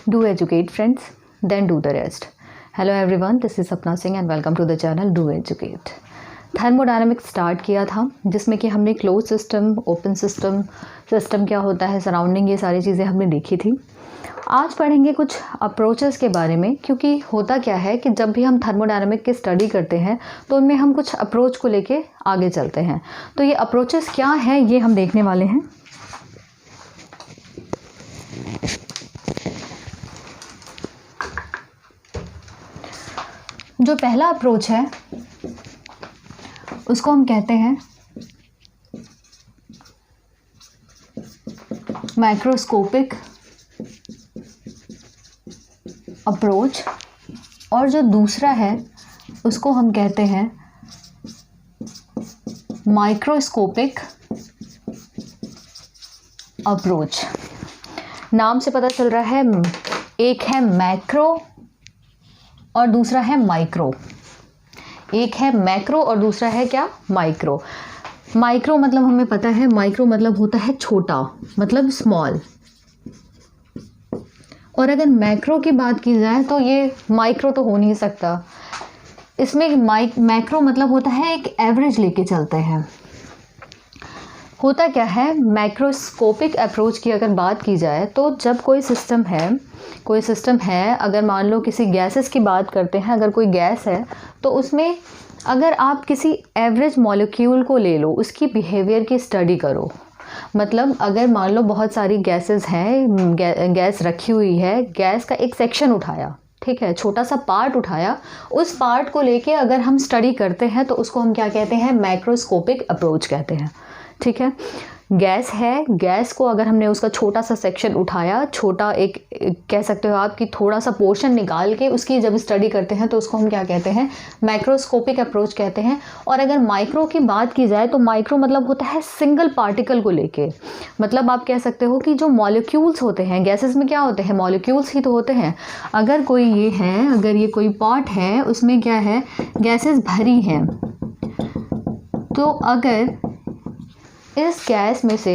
Do educate friends, then do the rest. Hello everyone, this is Sapna Singh and welcome to the channel Do Educate. Thermodynamics start किया था जिसमें कि हमने close system, open system क्या होता है, surrounding, ये सारी चीज़ें हमने देखी थी। आज पढ़ेंगे कुछ अप्रोचेस के बारे में, क्योंकि होता क्या है कि जब भी हम थर्मोडायनामिक की स्टडी करते हैं तो उनमें हम कुछ अप्रोच को लेके आगे चलते हैं। तो ये अप्रोचेस क्या हैं ये हम देखने वाले हैं। जो पहला अप्रोच है उसको हम कहते हैं माइक्रोस्कोपिक अप्रोच, और जो दूसरा है उसको हम कहते हैं माइक्रोस्कोपिक अप्रोच। नाम से पता चल रहा है, एक है मैक्रो और दूसरा है माइक्रो। एक है मैक्रो और दूसरा है क्या, माइक्रो। माइक्रो मतलब हमें पता है, माइक्रो मतलब होता है छोटा, मतलब स्मॉल। और अगर मैक्रो की बात की जाए तो ये माइक्रो तो हो नहीं सकता। इसमें मैक्रो मतलब होता है एक एवरेज लेके चलते हैं। होता क्या है, माइक्रोस्कोपिक अप्रोच की अगर बात की जाए तो जब कोई सिस्टम है, अगर मान लो किसी गैसेस की बात करते हैं, अगर कोई गैस है तो उसमें अगर आप किसी एवरेज मॉलिक्यूल को ले लो, उसकी बिहेवियर की स्टडी करो। मतलब अगर मान लो बहुत सारी गैसेस हैं, गैस रखी हुई है, गैस का एक सेक्शन उठाया, ठीक है, छोटा सा पार्ट उठाया, उस पार्ट को लेके अगर हम स्टडी करते हैं तो उसको हम क्या कहते हैं, माइक्रोस्कोपिक अप्रोच कहते हैं। ठीक है, गैस है, गैस को अगर हमने उसका छोटा सा सेक्शन उठाया, छोटा एक कह सकते हो आप कि थोड़ा सा पोर्शन निकाल के उसकी जब स्टडी करते हैं तो उसको हम क्या कहते हैं, माइक्रोस्कोपिक अप्रोच कहते हैं। और अगर माइक्रो की बात की जाए तो माइक्रो मतलब होता है सिंगल पार्टिकल को लेके। मतलब आप कह सकते हो कि जो मॉलिक्यूल्स होते हैं, गैसेस में क्या होते हैं, मॉलिक्यूल्स ही तो होते हैं। अगर कोई ये है, अगर ये कोई पॉट है, उसमें क्या है, गैसेस भरी हैं, तो अगर इस गैस में से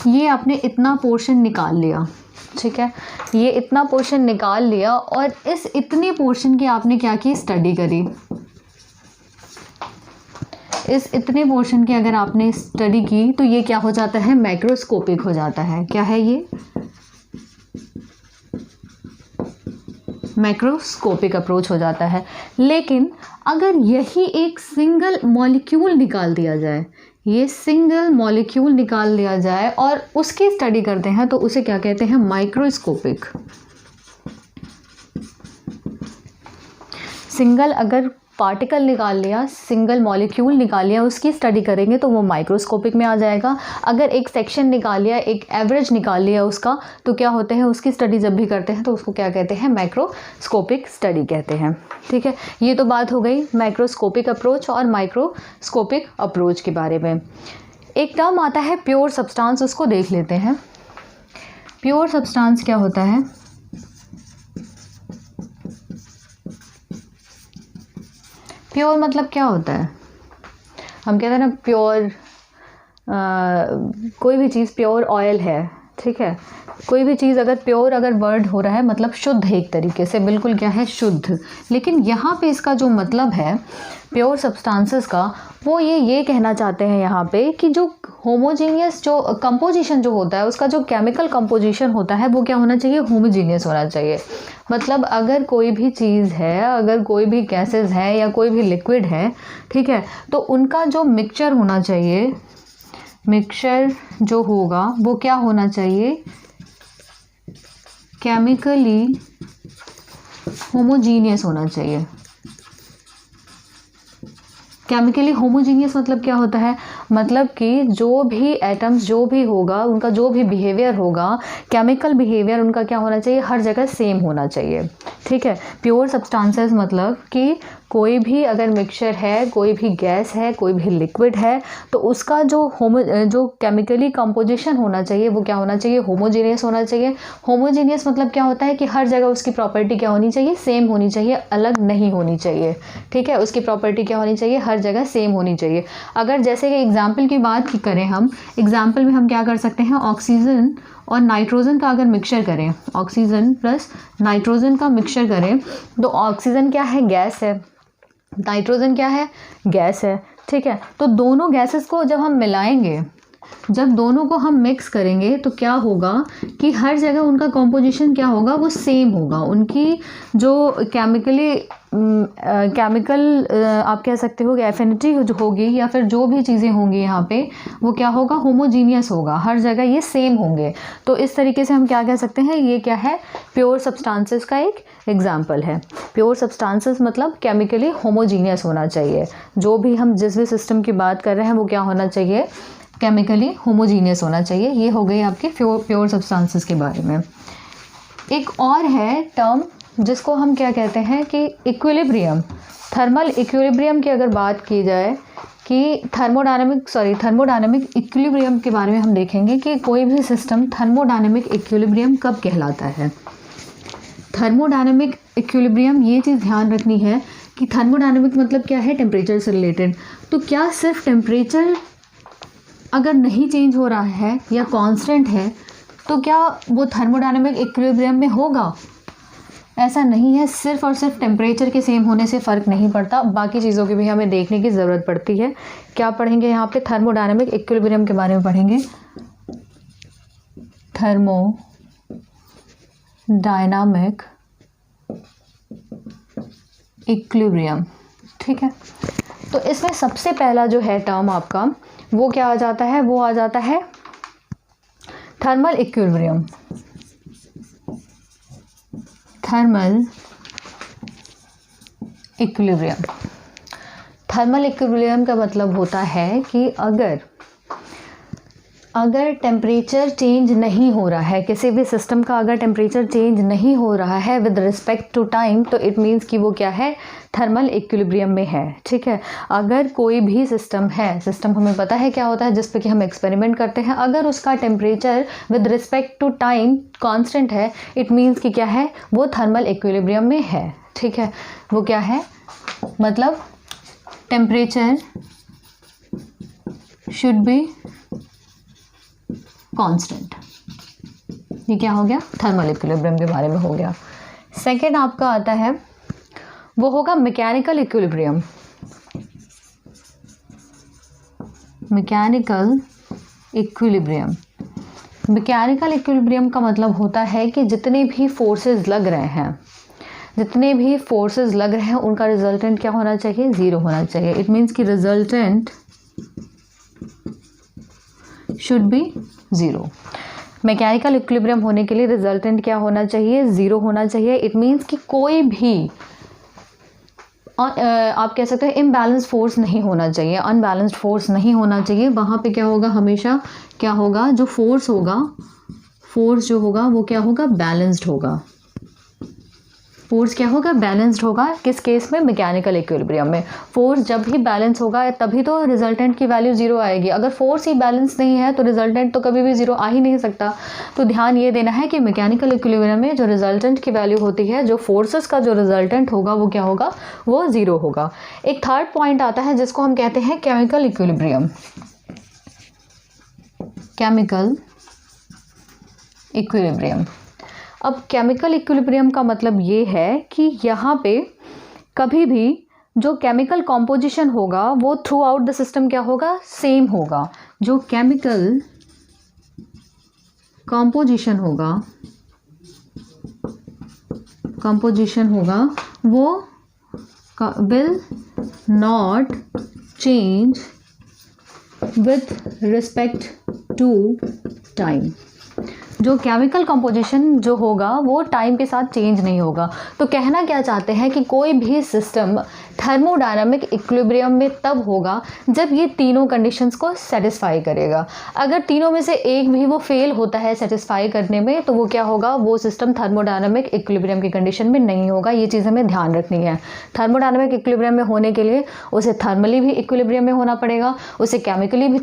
ये आपने इतना पोर्शन निकाल लिया, ठीक है, ये इतना पोर्शन निकाल लिया और इस इतने पोर्शन की आपने क्या की, स्टडी करी। इस इतने पोर्शन की अगर आपने स्टडी की तो ये क्या हो जाता है, माइक्रोस्कोपिक हो जाता है। क्या है ये, माइक्रोस्कोपिक अप्रोच हो जाता है। लेकिन अगर यही एक सिंगल मॉलिक्यूल निकाल दिया जाए, ये सिंगल मॉलिक्यूल निकाल लिया जाए और उसकी स्टडी करते हैं तो उसे क्या कहते हैं, माइक्रोस्कोपिक। सिंगल अगर पार्टिकल निकाल लिया, सिंगल मॉलिक्यूल निकाल लिया, उसकी स्टडी करेंगे तो वो माइक्रोस्कोपिक में आ जाएगा। अगर एक सेक्शन निकाल लिया, एक एवरेज निकाल लिया उसका, तो क्या होते हैं, उसकी स्टडी जब भी करते हैं तो उसको क्या कहते हैं, माइक्रोस्कोपिक स्टडी कहते हैं। ठीक है, ये तो बात हो गई माइक्रोस्कोपिक अप्रोच और माइक्रोस्कोपिक अप्रोच के बारे में। एक टर्म आता है प्योर सब्सटेंस, उसको देख लेते हैं। प्योर सब्सटेंस क्या होता है, प्योर मतलब क्या होता है, हम कहते हैं ना प्योर, कोई भी चीज़, प्योर ऑयल है, ठीक है, कोई भी चीज़ अगर प्योर अगर वर्ड हो रहा है मतलब शुद्ध है, एक तरीके से बिल्कुल क्या है, शुद्ध। लेकिन यहाँ पे इसका जो मतलब है प्योर सब्सटेंसेस का, वो ये कहना चाहते हैं यहाँ पे कि जो होमोजीनियस जो कंपोजिशन जो होता है, उसका जो केमिकल कंपोजिशन होता है वो क्या होना चाहिए, होमोजीनियस होना चाहिए। मतलब अगर कोई भी चीज़ है, अगर कोई भी गैसेस है या कोई भी लिक्विड है, ठीक है, तो उनका जो मिक्सचर होना चाहिए, मिक्सचर जो होगा वो क्या होना चाहिए, केमिकली होमोजीनियस होना चाहिए। केमिकली होमोजीनियस मतलब क्या होता है, मतलब कि जो भी एटम्स जो भी होगा, उनका जो भी बिहेवियर होगा, केमिकल बिहेवियर उनका क्या होना चाहिए, हर जगह सेम होना चाहिए। ठीक है, प्योर सब्सटेंसेस मतलब कि कोई भी अगर मिक्सचर है, कोई भी गैस है, कोई भी लिक्विड है, तो उसका जो केमिकली कंपोजिशन होना चाहिए वो क्या होना चाहिए, होमोजीनियस होना चाहिए। होमोजीनियस मतलब क्या होता है कि हर जगह उसकी प्रॉपर्टी क्या होनी चाहिए, सेम होनी चाहिए, अलग नहीं होनी चाहिए। ठीक है, उसकी प्रॉपर्टी क्या होनी चाहिए, हर जगह सेम होनी चाहिए। अगर जैसे कि एग्जाम्पल की बात करें हम, एग्जाम्पल में हम क्या कर सकते हैं, ऑक्सीजन और नाइट्रोजन का अगर मिक्सचर करें, ऑक्सीजन प्लस नाइट्रोजन का मिक्सचर करें, तो ऑक्सीजन क्या है, गैस है, नाइट्रोजन क्या है, गैस है, ठीक है। तो दोनों गैसेस को जब हम मिलाएंगे, जब दोनों को हम मिक्स करेंगे तो क्या होगा कि हर जगह उनका कॉम्पोजिशन क्या होगा, वो सेम होगा। उनकी जो केमिकल आप कह सकते हो कि एफिनिटी जो होगी या फिर जो भी चीज़ें होंगी यहाँ पे, वो क्या होगा, होमोजीनियस होगा, हर जगह ये सेम होंगे। तो इस तरीके से हम क्या कह सकते हैं, ये क्या है, प्योर सब्सटेंसेस का एक एग्जाम्पल है। प्योर सब्सटेंसेस मतलब केमिकली होमोजीनियस होना चाहिए। जो भी हम जिस भी सिस्टम की बात कर रहे हैं वो क्या होना चाहिए, केमिकली होमोजीनियस होना चाहिए। ये हो गई आपके प्योर सब्सटेंसेस के बारे में। एक और है टर्म जिसको हम क्या कहते हैं कि इक्विलिब्रियम, थर्मल इक्विलिब्रियम की अगर बात की जाए कि थर्मोडायनेमिक इक्विलिब्रियम के बारे में हम देखेंगे कि कोई भी सिस्टम थर्मोडायनेमिक इक्विलिब्रियम कब कहलाता है। थर्मोडायनेमिक इक्विलिब्रियम, ये चीज़ ध्यान रखनी है कि थर्मोडायनेमिक मतलब क्या है, टेम्परेचर से रिलेटेड। तो क्या सिर्फ टेम्परेचर अगर नहीं चेंज हो रहा है या कांस्टेंट है तो क्या वो थर्मोडायनेमिक इक्विलिब्रियम में होगा? ऐसा नहीं है, सिर्फ और सिर्फ टेम्परेचर के सेम होने से फ़र्क नहीं पड़ता, बाकी चीज़ों की भी हमें देखने की ज़रूरत पड़ती है। क्या पढ़ेंगे यहाँ पे, थर्मोडायनेमिक इक्विलिब्रियम के बारे में पढ़ेंगे, थर्मोडायनामिक इक्विलिब्रियम, ठीक है। तो इसमें सबसे पहला जो है टर्म आपका वो क्या आ जाता है, वो आ जाता है thermal equilibrium. Thermal equilibrium, thermal equilibrium का मतलब होता है कि अगर टेम्परेचर चेंज नहीं हो रहा है, किसी भी सिस्टम का अगर टेम्परेचर चेंज नहीं हो रहा है विद रिस्पेक्ट टू टाइम, तो इट मीन्स कि वो क्या है, थर्मल इक्विलिब्रियम में है, ठीक है। अगर कोई भी सिस्टम है, सिस्टम हमें पता है क्या होता है जिस पे कि हम एक्सपेरिमेंट करते हैं, अगर उसका temperature with respect to time constant है, इट मीन्स कि क्या है, वो थर्मल इक्विलिब्रियम में है, ठीक है। वो क्या है, मतलब टेम्परेचर शुड बी कांस्टेंट। ये क्या हो गया, थर्मल इक्विलिब्रियम के बारे में हो गया। सेकेंड आपका आता है, वो होगा mechanical equilibrium. Mechanical equilibrium, mechanical equilibrium का मतलब होता है कि जितने भी फोर्सेस लग रहे हैं, जितने भी फोर्सेस लग रहे हैं उनका रिजल्टेंट क्या होना चाहिए, ज़ीरो होना चाहिए। इट मीन्स कि resultant should be zero. Mechanical equilibrium होने के लिए रिजल्टेंट क्या होना चाहिए, ज़ीरो होना चाहिए। इट मीन्स कि कोई भी आप कह सकते हैं इम्बैलेंस फोर्स नहीं होना चाहिए, अनबैलेंस्ड फोर्स नहीं होना चाहिए। वहाँ पे क्या होगा, हमेशा क्या होगा, जो फोर्स होगा, फोर्स जो होगा वो क्या होगा, बैलेंस्ड होगा। फोर्स क्या होगा, बैलेंस्ड होगा। किस केस में, मैकेनिकल इक्विलिब्रियम में। फोर्स जब भी बैलेंस होगा तभी तो रिजल्टेंट की वैल्यू ज़ीरो आएगी। अगर फोर्स ही बैलेंस नहीं है तो रिजल्टेंट तो कभी भी ज़ीरो आ ही नहीं सकता। तो ध्यान ये देना है कि मैकेनिकल इक्विलिब्रियम में जो रिजल्टेंट की वैल्यू होती है, जो फोर्सेस का जो रिजल्टेंट होगा वो क्या होगा, वो ज़ीरो होगा। एक थर्ड पॉइंट आता है जिसको हम कहते हैं केमिकल इक्विलिब्रियम। केमिकल इक्विलिब्रियम, अब केमिकल इक्विलिब्रियम का मतलब ये है कि यहाँ पे कभी भी जो केमिकल कॉम्पोजिशन होगा वो थ्रू आउट द सिस्टम क्या होगा, सेम होगा। जो केमिकल कॉम्पोजिशन होगा वो will not change with respect to time. जो केमिकल कंपोजिशन जो होगा वो टाइम के साथ चेंज नहीं होगा। तो कहना क्या चाहते हैं कि कोई भी सिस्टम थर्मोडायनामिक इक्विलिब्रियम में तब होगा जब ये तीनों कंडीशंस को सेटिस्फाई करेगा। अगर तीनों में से एक भी वो फेल होता है सेटिस्फाई करने में तो वो क्या होगा, वो सिस्टम थर्मोडायनामिक इक्विलिब्रियम की कंडीशन में नहीं होगा। ये चीज़ हमें ध्यान रखनी है। थर्मोडायनामिक इक्विलिब्रियम में होने के लिए उसे थर्मली भी इक्विलिब्रियम में होना पड़ेगा, उसे केमिकली भी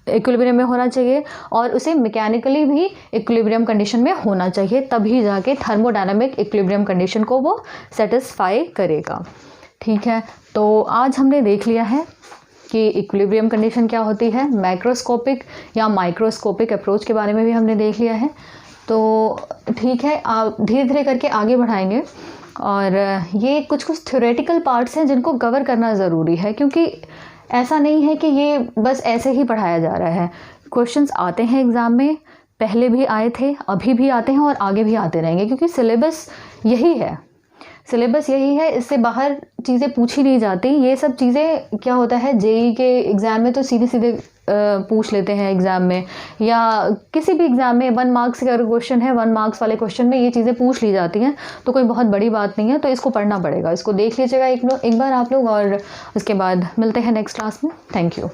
इक्विलिब्रियम में होना चाहिए और उसे मैकेनिकली भी इक्विलिब्रियम कंडीशन में होना चाहिए, तभी जाके थर्मोडायनामिक इक्विलिब्रियम कंडीशन को वो सेटिस्फाई करेगा। ठीक है, तो आज हमने देख लिया है कि इक्विलिब्रियम कंडीशन क्या होती है, मैक्रोस्कोपिक या माइक्रोस्कोपिक अप्रोच के बारे में भी हमने देख लिया है। तो ठीक है, आप धीरे धीरे करके आगे बढ़ाएंगे। और ये कुछ कुछ थ्योरेटिकल पार्ट्स हैं जिनको कवर करना ज़रूरी है, क्योंकि ऐसा नहीं है कि ये बस ऐसे ही पढ़ाया जा रहा है। क्वेश्चंस आते हैं एग्ज़ाम में, पहले भी आए थे, अभी भी आते हैं और आगे भी आते रहेंगे, क्योंकि सिलेबस यही है, सिलेबस यही है, इससे बाहर चीज़ें पूछी नहीं जाती। ये सब चीज़ें क्या होता है, जेईई के एग्ज़ाम में तो सीधे सीधे पूछ लेते हैं एग्ज़ाम में, या किसी भी एग्ज़ाम में 1 मार्क्स का क्वेश्चन है, 1 मार्क्स वाले क्वेश्चन में ये चीज़ें पूछ ली जाती हैं। तो कोई बहुत बड़ी बात नहीं है, तो इसको पढ़ना पड़ेगा, इसको देख लीजिएगा एक बार आप लोग, और उसके बाद मिलते हैं नेक्स्ट क्लास में। Thank you.